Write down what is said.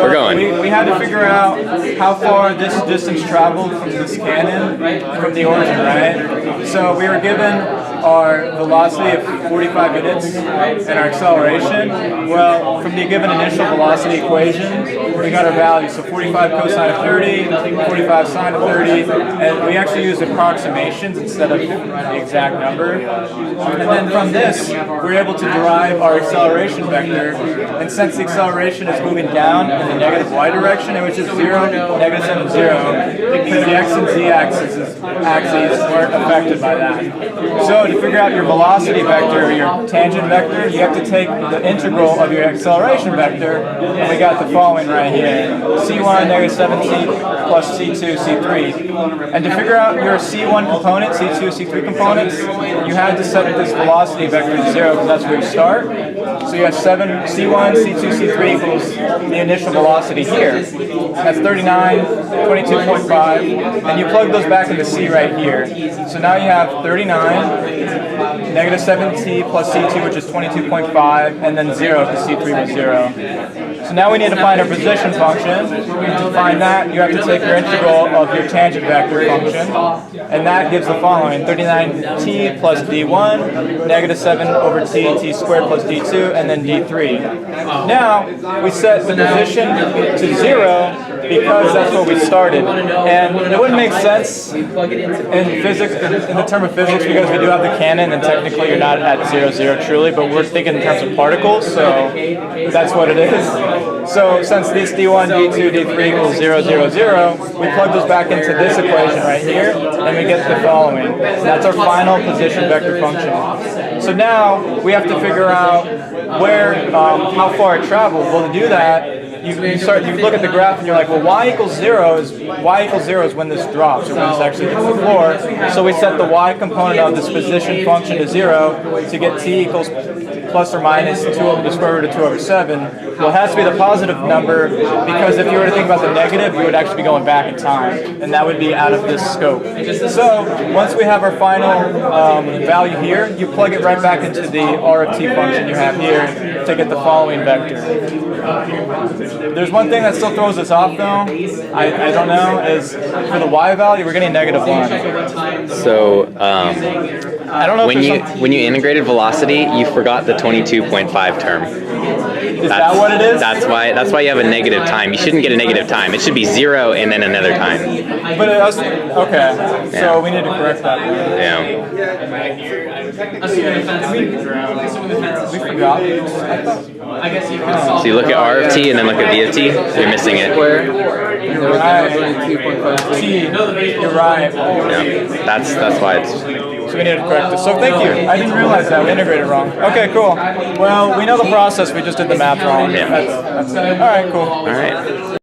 We're going. We had to figure out how far this distance traveled from this cannon from the origin, right? So we were given our velocity of 45 units and our acceleration. Well, from the given initial velocity equation, we got our value. So 45 cosine of 30, 45 sine of 30, and we actually used approximations instead of the exact number. And then from this, we're able to derive our acceleration vector. And since the acceleration is moving down in the negative y direction, which is 0, negative 7, 0, because the x and z axes weren't affected by that. So to figure out your velocity vector or your tangent vector, you have to take the integral of your acceleration vector, and we got the following right here. C1 negative 7c plus C2 C3. And to figure out your C1 component, C2, C3 components, you had to set this velocity vector to 0 because that's where you start. So you have C1, C2, C3 equals the initial velocity here. That's 39, 22.5, and you plug those back into C right here. So now you have 39, negative 7t plus C2, which is 22.5, and then 0 because C3 was 0. So now we need to find our position function. To find that, you have to take your integral of your tangent vector function, and that gives the following: 39t plus d1, negative 7 over t squared plus d2, and then d3. Now, we set the position to 0 because that's where we started. And it wouldn't make sense in physics, in the term of physics, because we do have the cannon, and technically you're not at 0, 0 truly, but we're thinking in terms of particles, so that's what it is. So since this d1, d2, d3 equals 0, 0, 0, we plug those back into this equation right here, and we get the following. That's our final position vector function. So now we have to figure out where, how far it traveled. Well, to do that, you look at the graph and you're like, well, y equals 0 is when this drops, or when this actually hits the floor. So we set the y component of this position function to 0 to get t equals plus or minus 2 over the square root of 2 over 7. Well, it has to be the positive number, because if you were to think about the negative, you would actually be going back in time, and that would be out of this scope. So once we have our final value here, you plug it right back into the r of t function you have here to get the following vector. There's one thing that still throws us off, though, I don't know, is for the y value, we're getting negative 1. So I don't know when you integrated velocity, you forgot the 22.5 term. Is that what it is? That's why you have a negative time. You shouldn't get a negative time. It should be 0 and then another time. But it was, okay, Yeah. so we need to correct that. Yeah. We forgot. So you look at r of t and then look at v of t. You're missing it. You're right. T. You're right. Yeah. That's why it's. So we need to correct this. So thank you. I didn't realize that. We integrated wrong. Okay, cool. Well, we know the process. We just did the math wrong. Yeah. That's all right, cool. All right.